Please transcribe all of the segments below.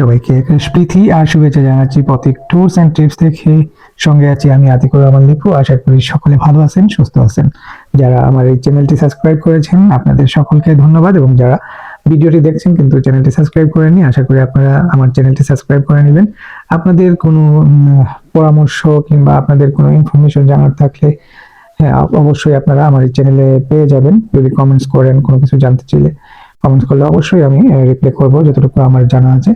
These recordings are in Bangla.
সবাইকে প্রীতি আর শুভেচ্ছা জানাচ্ছি প্রতীক ট্যুরস এন্ড ট্রিপস থেকে। সঙ্গে আছি আমি আতিকুর রহমান লিপু। আশা করি সকলে ভালো আছেন, সুস্থ আছেন। যারা আমার এই চ্যানেলটি সাবস্ক্রাইব করেছেন আপনাদের সকলকে ধন্যবাদ, এবং যারা ভিডিওটি দেখছেন কিন্তু চ্যানেলটি সাবস্ক্রাইব করেননি, আশা করি আপনারা আমার চ্যানেলটি সাবস্ক্রাইব করে নেবেন। আপনাদের কোনো পরামর্শ কিংবা আপনাদের কোনো ইনফরমেশন জানার থাকলে হ্যাঁ অবশ্যই আপনারা আমার এই চ্যানেলে পেয়ে যাবেন। যদি কমেন্টস করেন, কোনো কিছু জানতে চাইলে কমেন্টস করলে অবশ্যই আমি রিপ্লাই করব যতটুকু আমার জানা আছে।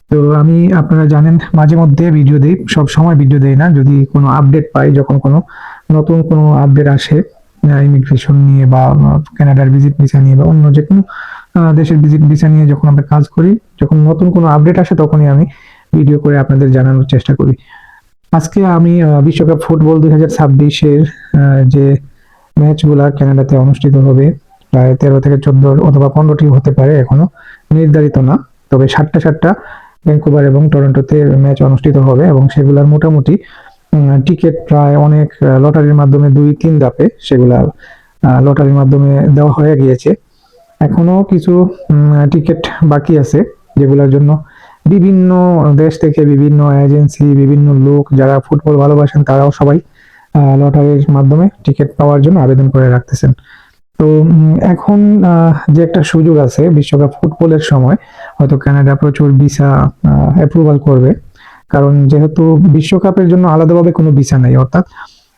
তো আমি আপনারা জানেন মাঝে মধ্যে ভিডিও দিই, সব সময় ভিডিও দেই না। যদি কোনো আপডেট পাই, যখন কোনো নতুন কোনো আপডেট আসে ইমিগ্রেশন নিয়ে বা কানাডার ভিজিট ভিসা নিয়ে বা অন্য যে কোনো দেশের ভিজিট ভিসা নিয়ে যখন আমরা কাজ করি, যখন নতুন কোনো আপডেট আসে তখনই আমি ভিডিও করে আপনাদের জানানোর চেষ্টা করি। আজকে আমি বিশ্বকাপ ফুটবল 2026-এর যে ম্যাচগুলা কানাডাতে অনুষ্ঠিত হবে, প্রায় 13 থেকে 14 অথবা 15টি হতে পারে, এখনো নির্ধারিত না। তবে 7টা ভ্যাঙ্কুভার এবং টরন্টোতে ম্যাচ অনুষ্ঠিত হবে, এবং সেগুলোর মোটামুটি টিকিট প্রায় অনেক লটারির মাধ্যমে 2-3 ধাপে সেগুলা লটারির মাধ্যমে দেওয়া হয়ে গিয়েছে। এখনো কিছু টিকিট বাকি আছে, যেগুলোর জন্য বিভিন্ন দেশ থেকে বিভিন্ন এজেন্সি, বিভিন্ন লোক যারা ফুটবল ভালোবাসেন তারাও সবাই লটারির মাধ্যমে টিকিট পাওয়ার জন্য আবেদন করে রাখতেছেন। তো এখন যে একটা সুযোগ আছে বিশ্বকাপ ফুটবলের সময়, হয়তো কানাডা প্রচুর ভিসা অ্যাপ্রুভাল করবে, কারণ যেহেতু বিশ্বকাপের জন্য আলাদাভাবে কোনো ভিসা নেই, অর্থাৎ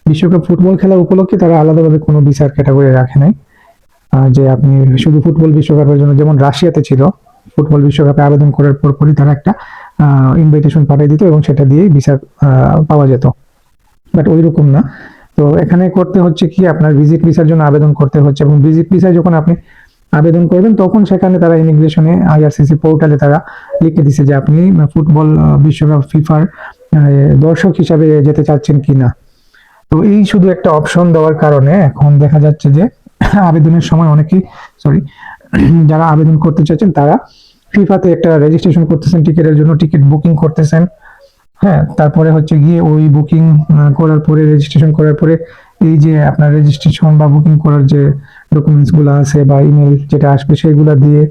বিশ্বকাপ ফুটবল খেলা উপলক্ষে তারা আলাদাভাবে কোনো ভিসার ক্যাটাগরি রাখে নাই। যে আপনি শুধু ফুটবল বিশ্বকাপের জন্য, যেমন রাশিয়াতে ছিল, ফুটবল বিশ্বকাপে আবেদন করার পরপরই তারা একটা ইনভাইটেশন পাঠিয়ে দিত এবং সেটা দিয়েই ভিসা পাওয়া যেত। বাট ওই রকম না। তো এখানে করতে হচ্ছে কি, আপনার ভিজিট ভিসার জন্য আবেদন করতে হচ্ছে, এবং ভিজিট ভিসায় যখন আপনি আবেদন করবেন তখন সেখানে তারা ইমিগ্রেশনে আইআরসিসি পোর্টালে তারা লিখে দিছে যে আপনি ফুটবল বিশ্বকাপ ফিফার দর্শক হিসাবে যেতে চাচ্ছেন কিনা। তো এই শুধু একটা অপশন দেওয়ার কারণে এখন দেখা যাচ্ছে যে আবেদনের সময় অনেকেই যারা আবেদন করতে চাচ্ছেন তারা ফিফাতে একটা রেজিস্ট্রেশন করতেছেন টিকিটের জন্য, টিকিট বুকিং করতেছেন। হ্যাঁ, তারপরে হচ্ছে গিয়ে ওই বুকিং করার পরে, রেজিস্ট্রেশন করার পরে এই যে আপনার রেজিস্ট্রেশন বা বুকিং করার যে ডকুমেন্টস গুলো আছে বা ইমেল যেটা আসবে সেগুলো দিয়ে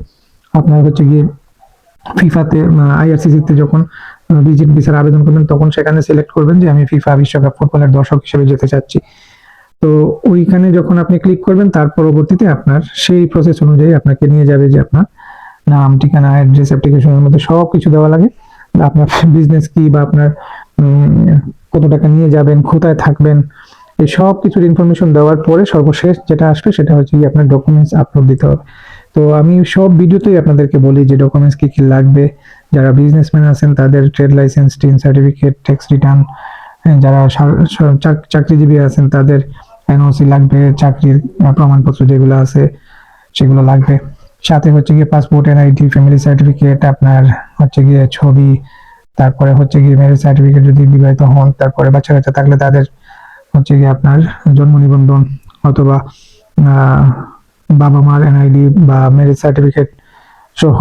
আপনার হচ্ছে গিয়ে ফিফাতে আইআরসিসিতে যখন ভিজিট ভিসার আবেদন করবেন তখন সেখানে সিলেক্ট করবেন যে আমি ফিফা বিশ্বকাপ ফুটবলের দর্শক হিসেবে যেতে চাচ্ছি। তো ওইখানে যখন আপনি ক্লিক করবেন তার পরবর্তীতে আপনার সেই প্রসেস অনুযায়ী আপনাকে নিয়ে যাবে যে আপনার নাম, ঠিকানা, অ্যাড্রেস, অ্যাপ্লিকেশনের মধ্যে সব কিছু দেওয়া লাগে, আপনার বিজনেস কি বা আপনার কত টাকা নিয়ে যাবেন, কোথায় থাকবেন, এই সব কিছুর ইনফরমেশন দেওয়ার পরে সর্বশেষ যেটা আসবে সেটা হচ্ছে কি আপনার ডকুমেন্টস আপলোড দিতে হবে। তো আমি সব ভিডিওতেই আপনাদেরকে বলি যে ডকুমেন্টস কি কি লাগবে। যারা বিজনেসম্যান আছেন তাদের trade licence, tin certificate, tax return, যারা চাকরিজীবী আছেন তাদের এনওসি লাগবে, চাকরির প্রমাণপত্র যেগুলো আছে সেগুলো লাগবে। সাথে হচ্ছে গিয়ে পাসপোর্ট, এনআইডি, ফ্যামিলি সার্টিফিকেট, আপনার হচ্ছে গিয়ে ছবি, তারপরে হচ্ছে গিয়ে ম্যারেজ সার্টিফিকেট যদি বিবাহিত হন, তারপরে বাচ্চা কাচ্চা থাকলে তাদের হচ্ছে গিয়ে আপনার জন্ম নিবন্ধন অথবা বাবা মার এনআইডি বা ম্যারেজ সার্টিফিকেট সহ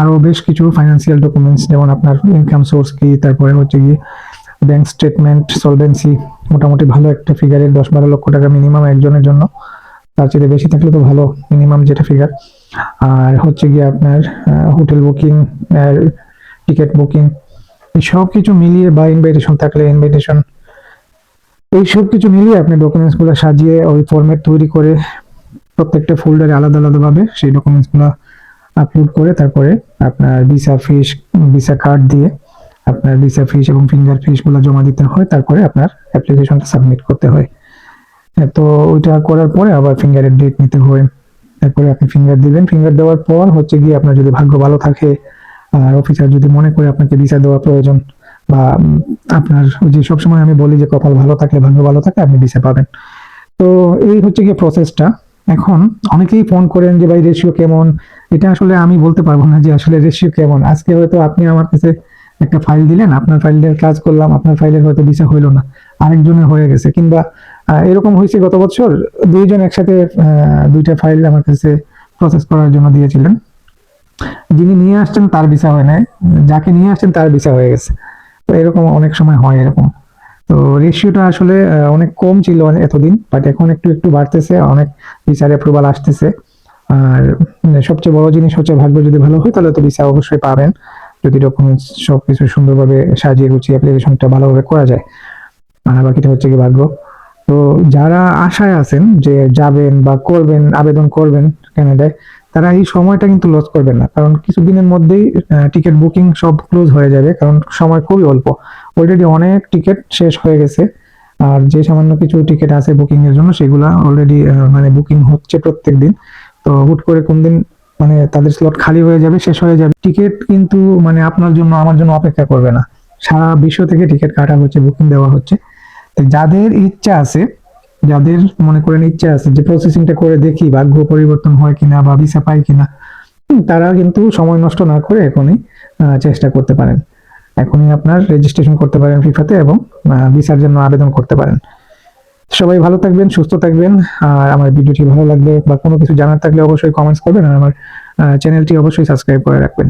আরো বেশ কিছু ফাইন্যান্সিয়াল ডকুমেন্টস, যেমন আপনার ইনকাম সোর্স কি, তারপরে হচ্ছে গিয়ে ব্যাংক স্টেটমেন্ট, সলভেন্সি, মোটামুটি ভালো একটা ফিগারের 10-12 লক্ষ টাকা মিনিমাম একজনের জন্য, তার চেয়ে বেশি থাকলে তো ভালো, মিনিমাম যেটা ফিগার। আর হচ্ছে গিয়ে আপনার হোটেল বুকিং, টিকিট বুকিং, এই সব কিছু মিলিয়ে বা ইনভাইটেশন থাকলে ইনভাইটেশন, এই সব কিছু মিলিয়ে আপনি ডকুমেন্টস গুলো সাজিয়ে ওই ফরম্যাট তৈরি করে প্রত্যেকটা ফোল্ডারে আলাদা আলাদা ভাবে সেই ডকুমেন্টস গুলো আপলোড করে তারপরে আপনার ভিসা কার্ড দিয়ে আপনার ভিসা ফিস এবং ফিঙ্গার ফিস গুলো জমা দিতে হয়, তারপরে আপনার অ্যাপ্লিকেশনটা সাবমিট করতে হয়। তো ওইটা করার পরে আবার ফিঙ্গারের ডেট নিতে হয়, তারপরে আপনি ফিঙ্গার দিবেন। ফিঙ্গার দেওয়ার পর হচ্ছে গিয়ে আপনার যদি ভাগ্য ভালো থাকে আর অফিসার যদি মনে করে আপনাকে ভিসা দেওয়া প্রয়োজন, বা আপনার যে সবসময় আমি বলি যে কপাল ভালো থাকলে, ভাগ্য ভালো থাকলে আপনি ভিসা পাবেন। তো এই হচ্ছে গিয়ে প্রসেসটা। এখন অনেকেই ফোন করেন যে ভাই রেশিও কেমন, এটা আসলে আমি বলতে পারবো না যে আসলে রেশিও কেমন। আজকে হয়তো আপনি আমার কাছে একটা ফাইল দিলেন, আপনার ফাইলের কাজ করলাম, আপনার ফাইলের হয়তো ভিসা হইলো না, আরেকজনের হয়ে গেছে, কিংবা এরকম হয়েছে গত বছর 2 জন একসাথে 2টা ফাইল আমার কাছে প্রসেস করার জন্য দিয়েছিলেন। যিনি নিয়ে আসছেন তার ভিসা হয় নাই, যাকে নিয়ে আসছেন তার ভিসা হয়ে গেছে। তো এরকম অনেক সময় হয় এরকম। তো রেশিওটা আসলে অনেক কম ছিল এতদিন, বাট এখন একটু একটু বাড়তেছে, অনেক ভিসার অ্যাপ্রুভাল আসতেছে। আর সবচেয়ে বড় জিনিস হচ্ছে ভাগ্য যদি ভালো হয় তাহলে তো ভিসা অবশ্যই পাবেন। যদি ডকুমেন্টস সবকিছু সুন্দরভাবে সাজিয়ে গুছিয়ে অ্যাপ্লিকেশনটা ভালোভাবে করা যায়। আর বাকিটা হচ্ছে কি ভাগ্য। তো যারা আশায় আছেন যে যাবেন বা করবেন, আবেদন করবেন কানাডায়, তারা এই সময়টা কিন্তু লস করবেন না, কারণ কিছুদিনের মধ্যেই টিকিট বুকিং সব ক্লোজ হয়ে যাবে, কারণ সময় খুবই অল্প। অলরেডি অনেক টিকিট শেষ হয়ে গেছে, আর যে সামান্য কিছু টিকিট আছে বুকিং এর জন্য সেগুলা অলরেডি মানে বুকিং হচ্ছে প্রত্যেক দিন। তো হুট করে কোন দিন মানে তাদের স্লট খালি হয়ে যাবে, শেষ হয়ে যাবে। টিকিট কিন্তু মানে আপনার জন্য আমার জন্য অপেক্ষা করবে না, সারা বিশ্ব থেকে টিকিট কাটা হচ্ছে, বুকিং দেওয়া হচ্ছে। তো যাদের ইচ্ছা আছে, যাদের মনে করেন ইচ্ছা আছে যে প্রসেসিংটা করে দেখি ভাগ্য পরিবর্তন হয় কিনা বা ভিসা পাই কিনা, তারা কিন্তু সময় নষ্ট না করে এখনই চেষ্টা করতে পারেন। এখনই আপনার রেজিস্ট্রেশন করতে পারেন ফিফাতে এবং ভিসার জন্য আবেদন করতে পারেন। সবাই ভালো থাকবেন, সুস্থ থাকবেন। আর আমার ভিডিওটি ভালো লাগলে বা কোনো কিছু জানার থাকলে অবশ্যই কমেন্টস করবেন, আর আমার চ্যানেলটি অবশ্যই সাবস্ক্রাইব করে রাখবেন।